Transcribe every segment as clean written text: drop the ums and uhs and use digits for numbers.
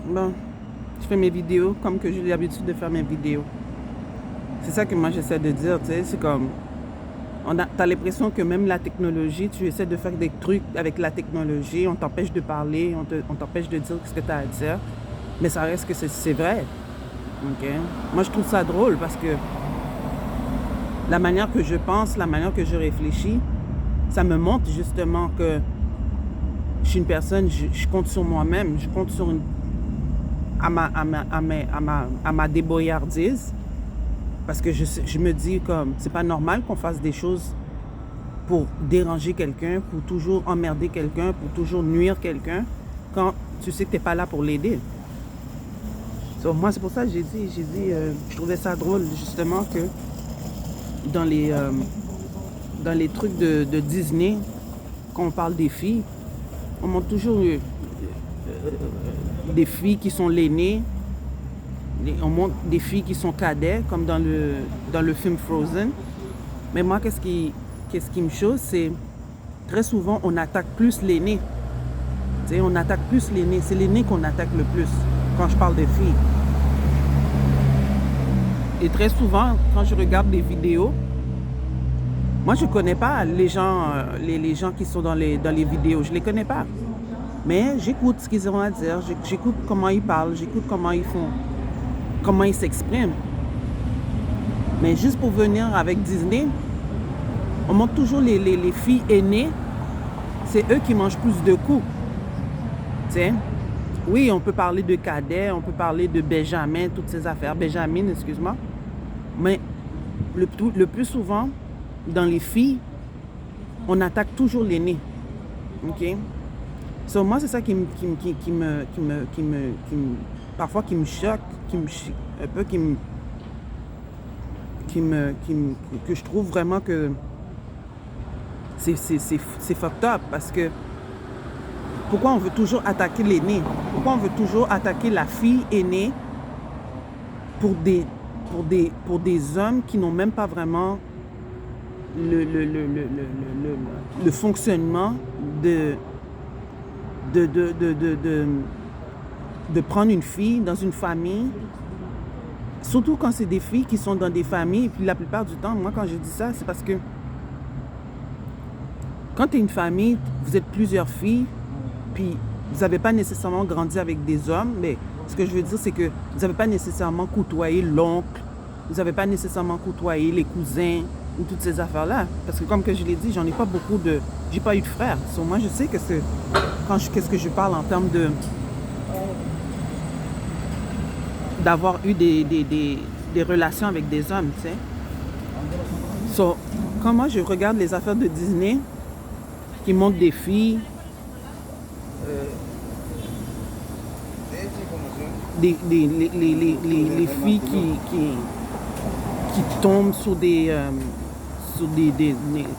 Bon, je fais mes vidéos comme que j'ai l'habitude de faire mes vidéos. C'est ça que moi j'essaie de dire, tu sais, c'est comme, t'as l'impression que même la technologie, tu essaies de faire des trucs avec la technologie, on t'empêche de parler, on t'empêche de dire ce que tu as à dire, mais ça reste que c'est vrai. Ok. Moi je trouve ça drôle parce que la manière que je pense, la manière que je réfléchis, ça me montre justement que je suis une personne, je compte sur moi-même, je compte sur à ma débrouillardise, parce que je me dis comme, c'est pas normal qu'on fasse des choses pour déranger quelqu'un, pour toujours emmerder quelqu'un, pour toujours nuire quelqu'un, quand tu sais que t'es pas là pour l'aider. So, moi, c'est pour ça que j'ai dit, je trouvais ça drôle, justement, que dans les trucs de Disney, quand on parle des filles, on montre toujours des filles qui sont l'aînée, on montre des filles qui sont cadets, comme dans le film Frozen. Mais moi, qu'est-ce qui me chose, c'est très souvent, on attaque plus l'aîné. Tu sais, on attaque plus l'aîné. C'est l'aîné qu'on attaque le plus quand je parle de filles. Et très souvent, quand je regarde des vidéos, moi, je ne connais pas les gens qui sont dans les vidéos. Je ne les connais pas. Mais j'écoute ce qu'ils ont à dire. J'écoute comment ils parlent. J'écoute comment ils font. Comment ils s'expriment. Mais juste pour venir avec Disney, on montre toujours les filles aînées. C'est eux qui mangent plus de coups. Tu sais? Oui, on peut parler de cadet, on peut parler de Benjamin, toutes ces affaires. Benjamin, excuse-moi. Mais le plus souvent, dans les filles, on attaque toujours l'aîné. OK? So, moi, c'est ça parfois qui me choque, un peu que je trouve vraiment que c'est fucked up, parce que pourquoi on veut toujours attaquer l'aîné? Pourquoi on veut toujours attaquer la fille aînée pour des hommes qui n'ont même pas vraiment le fonctionnement de prendre une fille dans une famille, surtout quand c'est des filles qui sont dans des familles. Et puis la plupart du temps, moi quand je dis ça, c'est parce que quand tu es une famille, vous êtes plusieurs filles, puis vous n'avez pas nécessairement grandi avec des hommes, mais ce que je veux dire, c'est que vous n'avez pas nécessairement côtoyé l'oncle, vous n'avez pas nécessairement côtoyé les cousins ou toutes ces affaires-là. Parce que comme que je l'ai dit, j'ai pas eu de frères. So, moi, je sais que qu'est-ce que je parle en termes d'avoir eu des relations avec des hommes, tu sais. So, quand moi, je regarde les affaires de Disney, qui montrent des filles, les filles qui tombent sur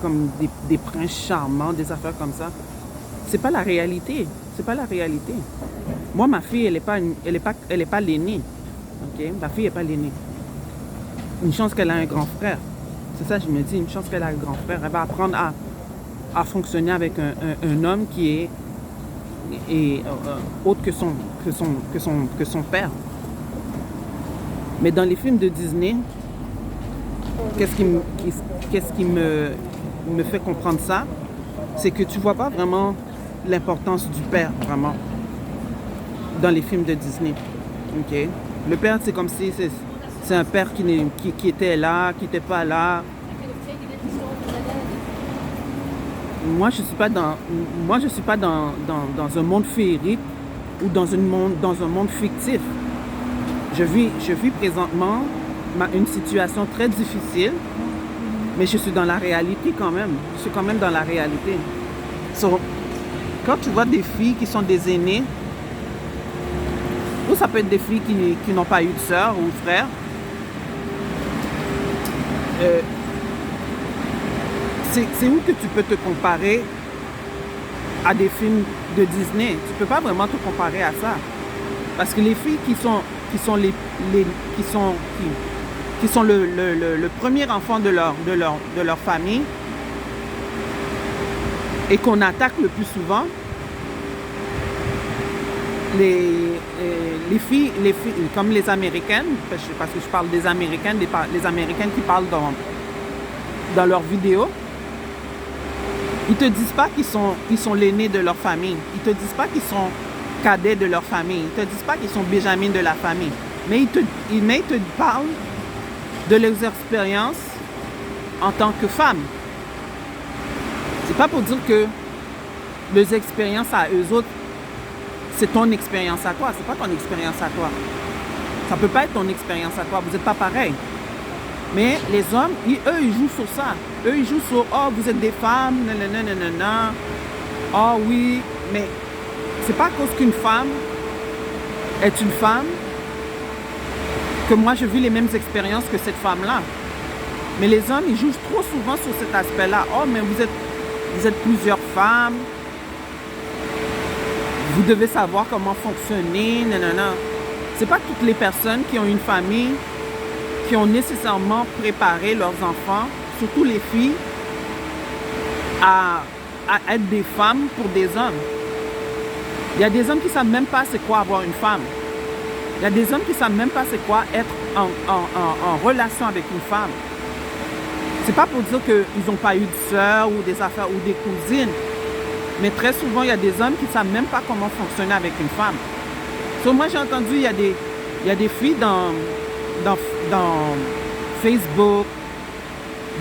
comme des princes charmants, des affaires comme ça. C'est pas la réalité. C'est pas la réalité. Moi, ma fille, elle est pas l'aînée. Ok? Ma fille est pas l'aînée. Une chance qu'elle a un grand frère. C'est ça, je me dis, une chance qu'elle a un grand frère. Elle va apprendre à fonctionner avec un homme qui est autre que son père. Mais dans les films de Disney, qu'est-ce qui me fait comprendre ça? C'est que tu vois pas vraiment l'importance du père, vraiment, dans les films de Disney. Ok? Le père, c'est comme si c'est un père qui était là, qui n'était pas là. Moi, je suis pas dans un monde féerique ou dans un monde fictif. Je vis présentement une situation très difficile, mais je suis dans la réalité quand même. Je suis quand même dans la réalité. So, quand tu vois des filles qui sont des aînées, ou ça peut être des filles qui n'ont pas eu de sœur ou de frère, c'est où que tu peux te comparer à des films de Disney? Tu peux pas vraiment te comparer à ça. Parce que les filles qui sont le premier enfant de leur famille et qu'on attaque le plus souvent, les filles, comme les Américaines, parce que je parle des Américaines, les Américaines qui parlent dans leurs vidéos, ils te disent pas qu'ils sont l'aîné de leur famille. Ils te disent pas qu'ils sont cadets de leur famille. Ils te disent pas qu'ils sont Benjamin de la famille. Mais ils te parlent de leurs expériences en tant que femmes. C'est pas pour dire que leurs expériences à eux autres, c'est ton expérience à toi. C'est pas ton expérience à toi. Ça peut pas être ton expérience à toi. Vous n'êtes pas pareil. Mais les hommes, eux, ils jouent sur ça. Eux, ils jouent sur « Oh, vous êtes des femmes, nanana. Oh oui, mais c'est pas à cause qu'une femme est une femme que moi, je vis les mêmes expériences que cette femme-là. Mais les hommes, ils jouent trop souvent sur cet aspect-là. Oh, mais vous êtes plusieurs femmes. Vous devez savoir comment fonctionner, nanana. C'est pas toutes les personnes qui ont une famille qui ont nécessairement préparé leurs enfants, surtout les filles, à être des femmes pour des hommes. Il y a des hommes qui ne savent même pas c'est quoi avoir une femme. Il y a des hommes qui ne savent même pas c'est quoi être en relation avec une femme. C'est pas pour dire qu'ils n'ont pas eu de sœurs ou des affaires ou des cousines, mais très souvent, il y a des hommes qui ne savent même pas comment fonctionner avec une femme. So, moi, j'ai entendu, il y a des filles dans Facebook,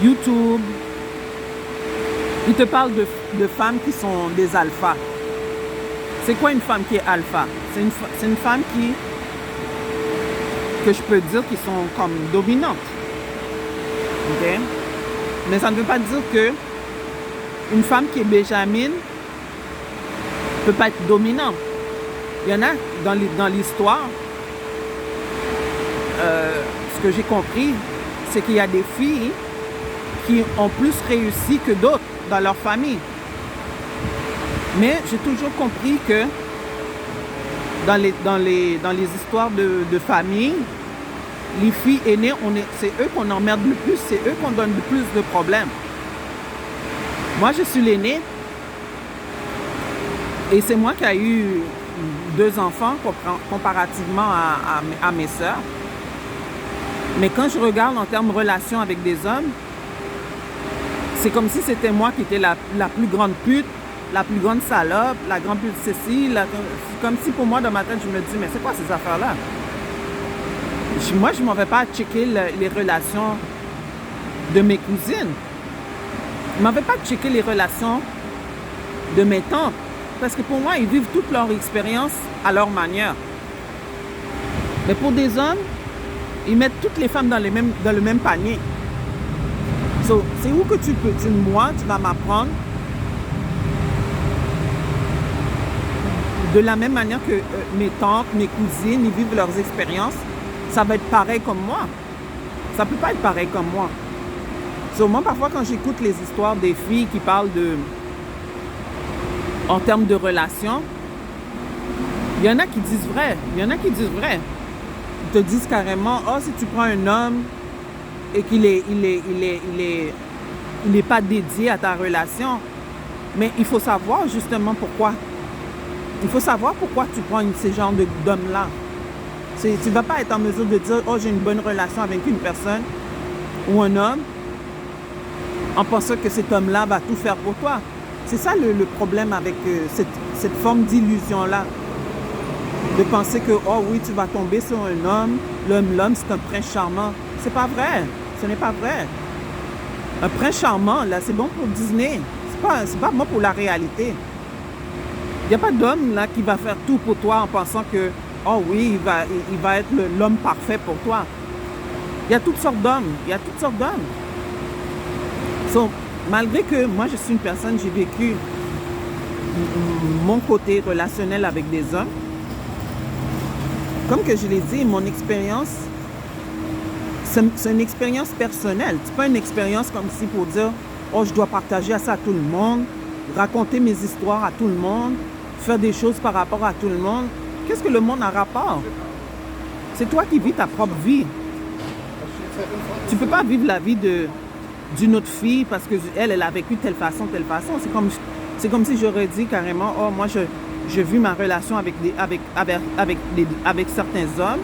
YouTube, ils te parlent de femmes qui sont des alphas. C'est quoi une femme qui est alpha? C'est une femme que je peux dire qui sont comme dominantes. OK? Mais ça ne veut pas dire que une femme qui est Benjamin ne peut pas être dominante. Il y en a dans l'histoire. Ce que j'ai compris, c'est qu'il y a des filles qui ont plus réussi que d'autres dans leur famille. Mais j'ai toujours compris que dans les histoires de famille, les filles aînées, c'est eux qu'on emmerde le plus, c'est eux qu'on donne le plus de problèmes. Moi, je suis l'aînée et c'est moi qui ai eu 2 enfants comparativement à mes sœurs. Mais quand je regarde en termes de relations avec des hommes, c'est comme si c'était moi qui étais la plus grande pute, la plus grande salope, la grande pute Cécile. C'est comme si pour moi, dans ma tête, je me dis, mais c'est quoi ces affaires-là? Moi, je ne m'en vais pas checker les relations de mes cousines. Je ne m'en vais pas checker les relations de mes tantes. Parce que pour moi, ils vivent toute leur expérience à leur manière. Mais pour des hommes, ils mettent toutes les femmes dans le même panier. So, c'est où que tu vas m'apprendre de la même manière que mes tantes, mes cousines, ils vivent leurs expériences. Ça va être pareil comme moi. Ça ne peut pas être pareil comme moi. So, moi, parfois, quand j'écoute les histoires des filles qui parlent en termes de relations, il y en a qui disent vrai. Il y en a qui disent vrai. Ils te disent carrément, oh, si tu prends un homme et qu'il n'est pas dédié à ta relation, mais il faut savoir justement pourquoi. Il faut savoir pourquoi tu prends ce genre d'homme-là. Tu ne vas pas être en mesure de dire, oh, j'ai une bonne relation avec une personne ou un homme en pensant que cet homme-là va tout faire pour toi. C'est ça le problème avec cette forme d'illusion-là. De penser que, oh oui, tu vas tomber sur un homme, l'homme, c'est un prince charmant. C'est pas vrai. Ce n'est pas vrai. Un prince charmant, là, c'est bon pour Disney. C'est pas bon pour la réalité. Il n'y a pas d'homme, là, qui va faire tout pour toi en pensant que, oh oui, il va être l'homme parfait pour toi. Il y a toutes sortes d'hommes. So, malgré que moi, je suis une personne, j'ai vécu mon côté relationnel avec des hommes. Comme que je l'ai dit, mon expérience, c'est une expérience personnelle. C'est pas une expérience comme si pour dire, oh, je dois partager ça à tout le monde, raconter mes histoires à tout le monde, faire des choses par rapport à tout le monde. Qu'est-ce que le monde a rapport? C'est toi qui vis ta propre vie. Tu peux pas vivre la vie d'une autre fille parce qu'elle a vécu telle façon. C'est comme si j'aurais dit carrément, oh, moi, je vis ma relation avec certains hommes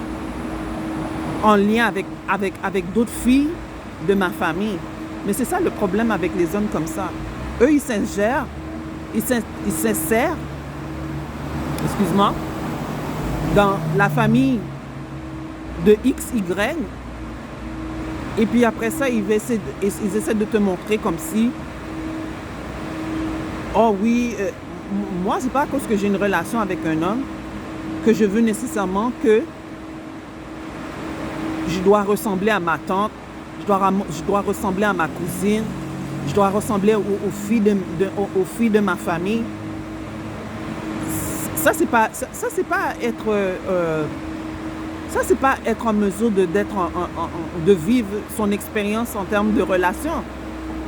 en lien avec d'autres filles de ma famille. Mais c'est ça le problème avec les hommes comme ça. Eux, ils s'insèrent, excuse-moi, dans la famille de XY. Et puis après ça, ils essaient de te montrer comme si, oh oui, moi, c'est pas à cause que j'ai une relation avec un homme que je veux nécessairement que je dois ressembler à ma tante, je dois ressembler à ma cousine, je dois ressembler aux filles de ma famille. Ça, c'est pas être en mesure de vivre son expérience en termes de relation.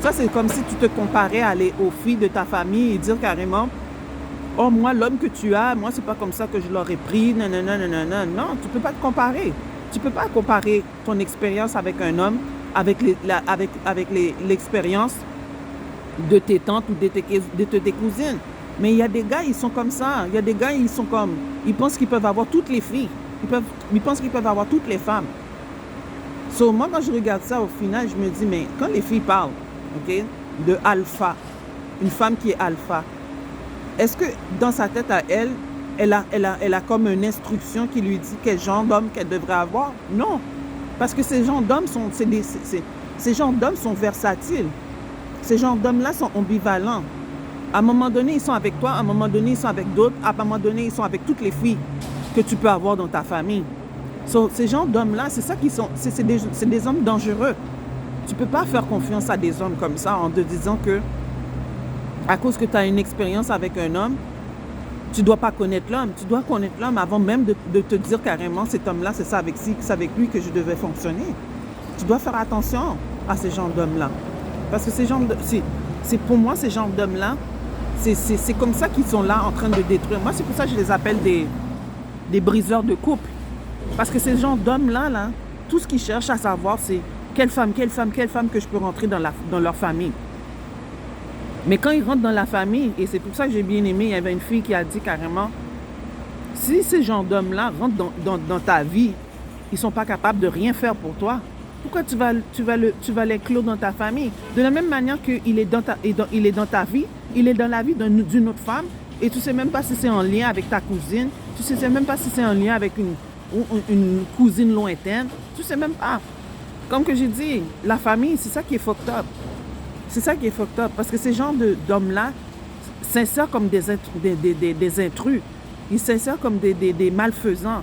Ça, c'est comme si tu te comparais aux filles de ta famille et dire carrément, oh, moi, l'homme que tu as, moi, c'est pas comme ça que je l'aurais pris, non, non, non, non, non, non. Non, tu peux pas te comparer. Tu peux pas comparer ton expérience avec un homme avec l'expérience de tes tantes ou de tes cousines. Mais il y a des gars, ils sont comme ça. Il y a des gars, ils pensent qu'ils peuvent avoir toutes les filles. Ils pensent qu'ils peuvent avoir toutes les femmes. So, moi, quand je regarde ça, au final, je me dis, mais quand les filles parlent, ok, de alpha, une femme qui est alpha, est-ce que dans sa tête à elle, elle a comme une instruction qui lui dit quel genre d'homme qu'elle devrait avoir? Non. Parce que ces genres d'hommes sont versatiles. Ces genres d'hommes-là sont ambivalents. À un moment donné, ils sont avec toi, à un moment donné, ils sont avec d'autres, à un moment donné, ils sont avec toutes les filles que tu peux avoir dans ta famille. So, ces genres d'hommes-là, c'est ça qui sont, c'est des hommes dangereux. Tu ne peux pas faire confiance à des hommes comme ça en te disant que, à cause que tu as une expérience avec un homme, tu ne dois pas connaître l'homme. Tu dois connaître l'homme avant même de te dire carrément, cet homme-là, c'est avec lui que je devais fonctionner. Tu dois faire attention à ces genres d'hommes-là. Parce que pour moi, ces genres d'hommes-là, c'est comme ça qu'ils sont là en train de détruire. Moi, c'est pour ça que je les appelle des briseurs de couple. Parce que ces genres d'hommes-là, là, tout ce qu'ils cherchent à savoir, c'est quelle femme que je peux rentrer dans leur famille. Mais quand ils rentrent dans la famille, et c'est pour ça que j'ai bien aimé, il y avait une fille qui a dit carrément, si ces genres d'hommes-là rentrent dans ta vie, ils ne sont pas capables de rien faire pour toi, pourquoi tu vas l'inclure dans ta famille? De la même manière qu'il est dans ta vie, il est dans la vie d'une autre femme, et tu ne sais même pas si c'est en lien avec ta cousine, tu ne sais même pas si c'est en lien avec une cousine lointaine, tu ne sais même pas. Comme que j'ai dit, la famille, c'est ça qui est fucked up. C'est ça qui est fucked up. Parce que ces genres d'hommes-là s'insèrent comme des intrus. Ils s'insèrent comme des malfaisants.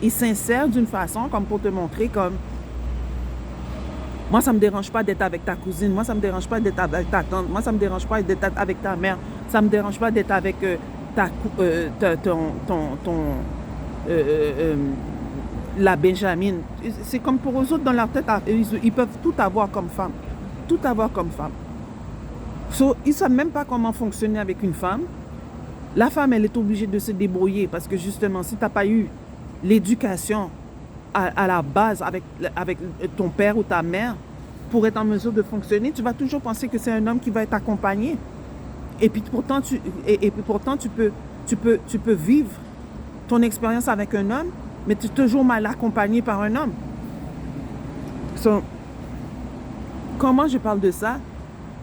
Ils s'insèrent d'une façon comme pour te montrer comme moi, ça ne me dérange pas d'être avec ta cousine. Moi, ça ne me dérange pas d'être avec ta tante. Moi, ça ne me dérange pas d'être avec ta mère. Ça ne me dérange pas d'être avec la Benjamin. C'est comme pour eux autres dans leur tête, ils peuvent tout avoir comme femme. Tout avoir comme femme. So, ils ne savent même pas comment fonctionner avec une femme. La femme, elle est obligée de se débrouiller parce que justement, si tu n'as pas eu l'éducation à la base avec ton père ou ta mère pour être en mesure de fonctionner, tu vas toujours penser que c'est un homme qui va t'accompagner. Et puis pourtant, tu peux vivre ton expérience avec un homme, mais tu es toujours mal accompagné par un homme. So, comment je parle de ça?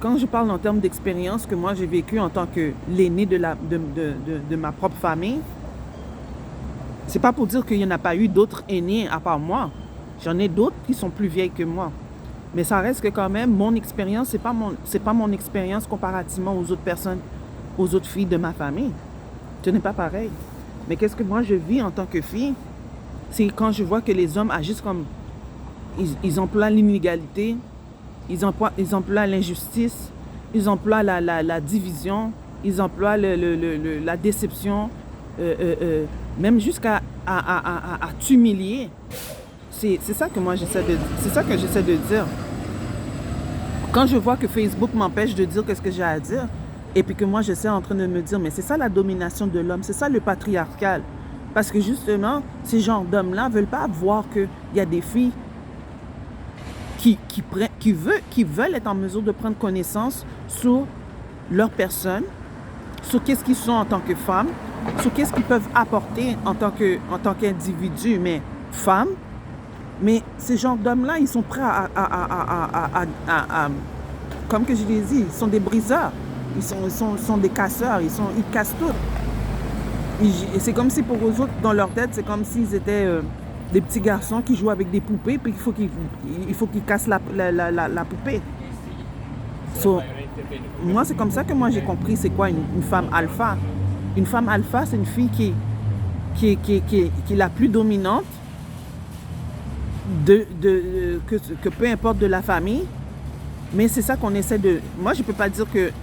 Quand je parle en termes d'expérience que moi j'ai vécu en tant que l'aîné de ma propre famille, c'est pas pour dire qu'il n'y en a pas eu d'autres aînés à part moi. J'en ai d'autres qui sont plus vieilles que moi. Mais ça reste que quand même, mon expérience, c'est pas mon expérience comparativement aux autres personnes, aux autres filles de ma famille. Ce n'est pas pareil. Mais qu'est-ce que moi je vis en tant que fille? C'est quand je vois que les hommes agissent comme... Ils emploient l'inégalité, ils emploient l'injustice, ils emploient la division, ils emploient la déception, même jusqu'à t'humilier. C'est ça que moi j'essaie de dire. Quand je vois que Facebook m'empêche de dire ce que j'ai à dire, et puis que moi j'essaie en train de me dire, mais c'est ça la domination de l'homme, c'est ça le patriarcal. Parce que justement, ces genres d'hommes-là ne veulent pas voir qu'il y a des filles qui veulent être en mesure de prendre connaissance sur leur personne, sur qu'est-ce qu'ils sont en tant que femmes, sur qu'est-ce qu'ils peuvent apporter en tant qu'individu, mais femmes. Mais ces genres d'hommes-là, ils sont prêts comme que je l'ai dit, ils sont des briseurs. Ils sont des casseurs. Ils cassent tout. Et c'est comme si pour eux autres, dans leur tête, c'est comme s'ils étaient des petits garçons qui jouent avec des poupées, puis il faut qu'ils cassent la poupée. So, moi, c'est comme ça que moi j'ai compris c'est quoi une femme alpha. Une femme alpha, c'est une fille qui est la plus dominante que peu importe de la famille. Mais c'est ça qu'on essaie de... Moi, je ne peux pas dire qu'il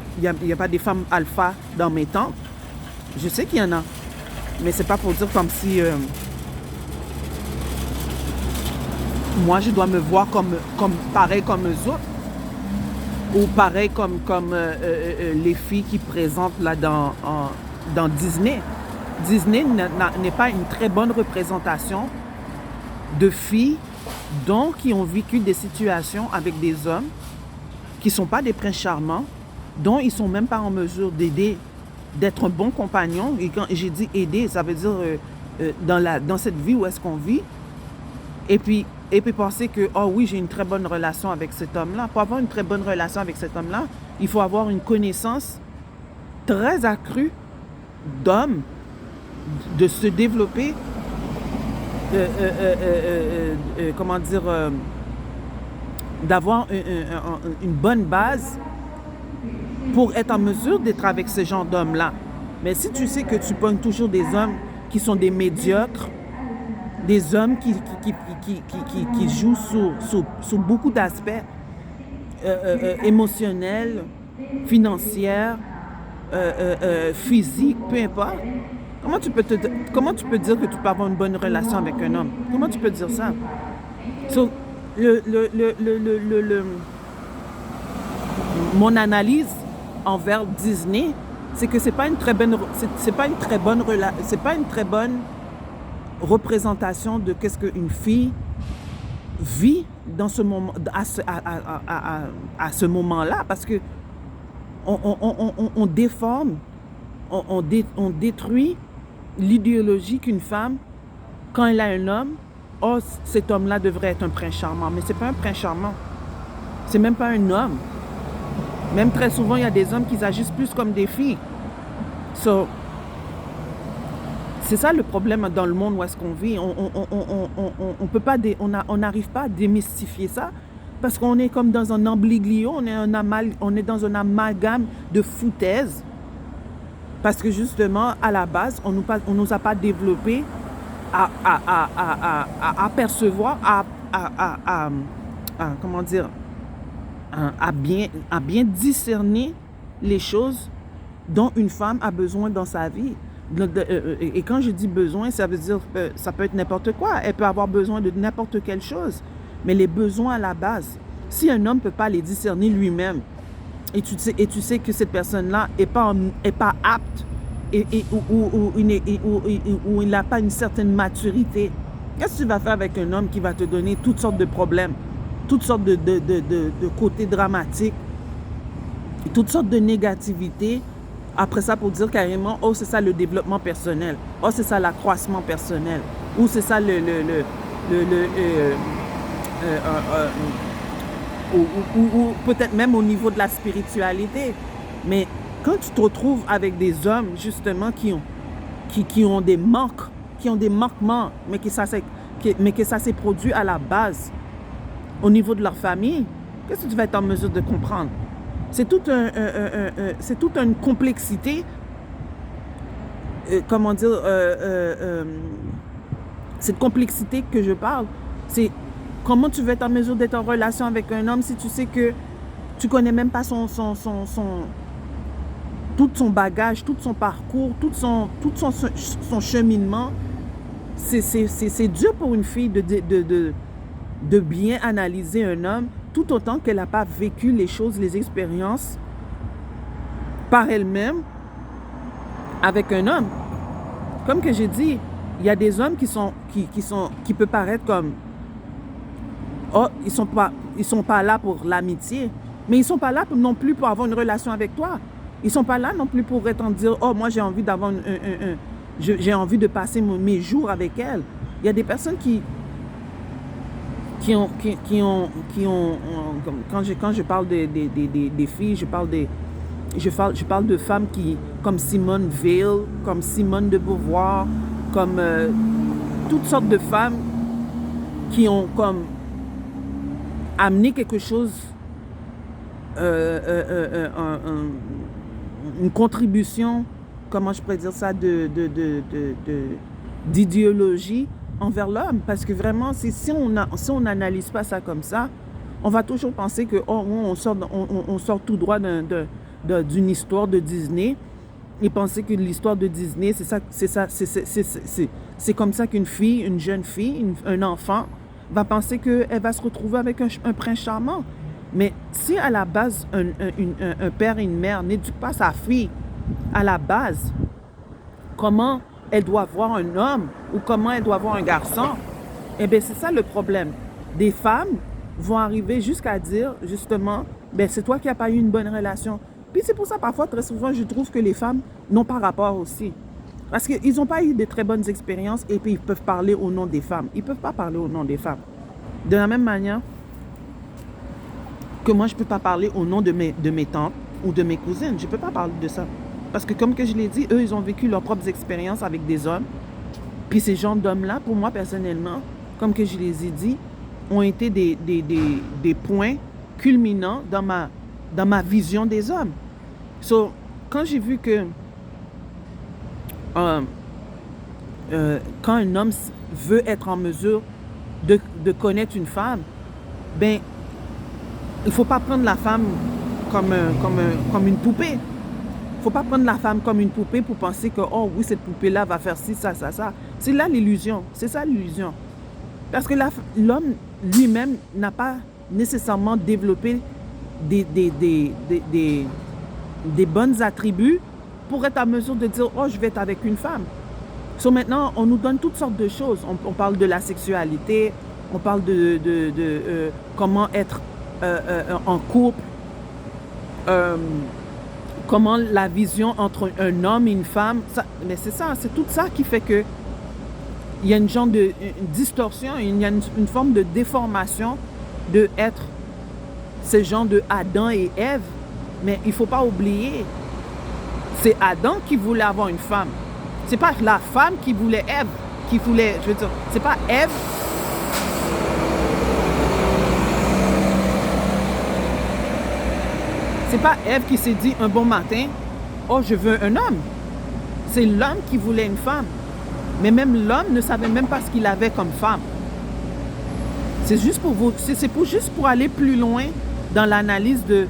n'y a pas des femmes alpha dans mes temps. Je sais qu'il y en a. Mais c'est pas pour dire comme si... moi, je dois me voir comme pareil comme eux autres. Ou pareil comme les filles qui présentent là dans Disney. Disney n'est pas une très bonne représentation de filles qui ont vécu des situations avec des hommes qui ne sont pas des princes charmants, dont ils ne sont même pas en mesure d'aider, d'être un bon compagnon. Et quand j'ai dit aider, ça veut dire dans cette vie où est-ce qu'on vit. Et puis penser que, oh oui, j'ai une très bonne relation avec cet homme-là. Pour avoir une très bonne relation avec cet homme-là, il faut avoir une connaissance très accrue d'hommes, de se développer, comment dire, d'avoir une bonne base pour être en mesure d'être avec ce genre d'hommes-là. Mais si tu sais que tu pognes toujours des hommes qui sont des médiocres, des hommes qui jouent sur beaucoup d'aspects émotionnels, financiers, physiques, peu importe, comment tu peux dire que tu peux avoir une bonne relation avec un homme? Comment tu peux dire ça? So, mon analyse envers Disney, c'est que c'est pas une très bonne représentation de qu'est-ce qu'une fille vit dans ce moment, à ce moment-là, parce que on déforme, on détruit l'idéologie qu'une femme, quand elle a un homme, oh, cet homme-là devrait être un prince charmant. Mais c'est pas un prince charmant. C'est même pas un homme. Même très souvent, il y a des hommes qui agissent plus comme des filles. So, c'est ça le problème dans le monde où est-ce qu'on vit. On peut pas, on n'arrive pas à démystifier ça parce qu'on est comme dans un embliglio, on est dans un amalgame de foutaise. Parce que justement, à la base, on nous a pas développé à apercevoir, comment dire, à bien discerner les choses dont une femme a besoin dans sa vie. Et quand je dis besoin, ça veut dire que ça peut être n'importe quoi. Elle peut avoir besoin de n'importe quelle chose. Mais les besoins à la base, si un homme ne peut pas les discerner lui-même, et tu sais que cette personne-là n'est pas apte, ou il n'a pas une certaine maturité, qu'est-ce que tu vas faire avec un homme qui va te donner toutes sortes de problèmes, toutes sortes de côtés dramatiques, toutes sortes de négativités, après ça pour dire carrément, oh c'est ça le développement personnel, oh c'est ça l'accroissement personnel, ou c'est ça ou peut-être même au niveau de la spiritualité. Mais quand tu te retrouves avec des hommes justement qui ont des manquements, mais que ça s'est produit à la base au niveau de leur famille, qu'est-ce que tu vas être en mesure de comprendre? C'est toute une complexité, comment dire, cette complexité que je parle, c'est comment tu vas être en mesure d'être en relation avec un homme si tu sais que tu connais même pas tout son bagage, tout son parcours, tout son cheminement. C'est dur pour une fille de bien analyser un homme, tout autant qu'elle n'a pas vécu les choses, les expériences par elle-même avec un homme. Comme que j'ai dit, il y a des hommes qui peuvent paraître comme oh, ils sont pas là pour l'amitié, mais ils sont pas là non plus pour avoir une relation avec toi. Ils sont pas là non plus pour être en dire, oh, moi, j'ai envie d'avoir j'ai envie de passer mes jours avec elle. Il y a des personnes qui ont, quand je parle des filles, je parle de femmes comme Simone Veil, comme Simone de Beauvoir, comme toutes sortes de femmes qui ont comme amené quelque chose, une contribution, comment je pourrais dire ça, d'idéologie envers l'homme. Parce que vraiment, si on n'analyse pas ça comme ça, on va toujours penser que on sort tout droit d'une histoire de Disney et penser que l'histoire de Disney, c'est comme ça qu'une fille, une jeune fille, un enfant va penser qu'elle va se retrouver avec un prince charmant. Mais si à la base, un père et une mère n'éduquent pas sa fille à la base, comment elle doit voir un homme ou comment elle doit voir un garçon, eh bien, c'est ça le problème. Des femmes vont arriver jusqu'à dire, justement, ben c'est toi qui n'as pas eu une bonne relation. Puis c'est pour ça, parfois, très souvent, je trouve que les femmes n'ont pas rapport aussi. Parce qu'ils n'ont pas eu de très bonnes expériences et puis ils peuvent parler au nom des femmes. Ils ne peuvent pas parler au nom des femmes. De la même manière que moi, je ne peux pas parler au nom de mes tantes ou de mes cousines. Je ne peux pas parler de ça. Parce que comme que je l'ai dit, eux, ils ont vécu leurs propres expériences avec des hommes. Puis ces genres d'hommes-là, pour moi, personnellement, comme que je les ai dit, ont été des points culminants dans ma vision des hommes. So, quand j'ai vu que quand un homme veut être en mesure de connaître une femme, ben, il ne faut pas prendre la femme comme une poupée. Il ne faut pas prendre la femme comme une poupée pour penser que, oh oui, cette poupée-là va faire ci, ça, ça, ça. C'est là l'illusion. C'est ça l'illusion. Parce que l'homme lui-même n'a pas nécessairement développé des bons attributs pour être en mesure de dire, oh, je vais être avec une femme. So maintenant, on nous donne toutes sortes de choses. On parle de la sexualité, on parle de comment être en couple, comment la vision entre un homme et une femme, mais c'est ça, c'est tout ça qui fait que il y a une genre de distorsion, il y a une forme de déformation de être ce genre de Adam et Ève. Mais il ne faut pas oublier, c'est Adam qui voulait avoir une femme. C'est pas la femme qui voulait Ève, je veux dire, c'est pas Ève. C'est pas Ève qui s'est dit un bon matin, oh, je veux un homme. C'est l'homme qui voulait une femme. Mais même l'homme ne savait même pas ce qu'il avait comme femme. C'est juste pour vous, juste pour aller plus loin dans l'analyse de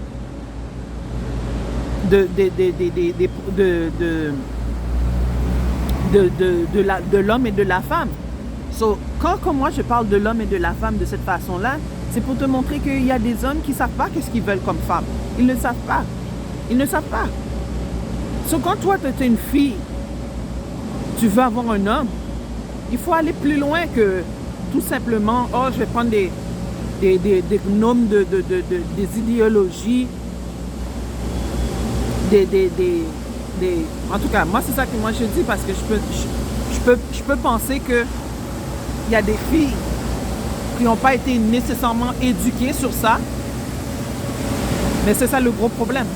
l'homme et de la femme. So, quand moi je parle de l'homme et de la femme de cette façon-là, c'est pour te montrer qu'il y a des hommes qui ne savent pas qu'est-ce qu'ils veulent comme femme. Ils ne savent pas. Ils ne savent pas. So, quand toi, tu es une fille, tu veux avoir un homme, il faut aller plus loin que tout simplement, oh, je vais prendre des gnomes, des idéologies, en tout cas, moi, c'est ça que moi je dis, parce que je peux penser que il y a des filles qui n'ont pas été nécessairement éduquées sur ça, mais c'est ça le gros problème.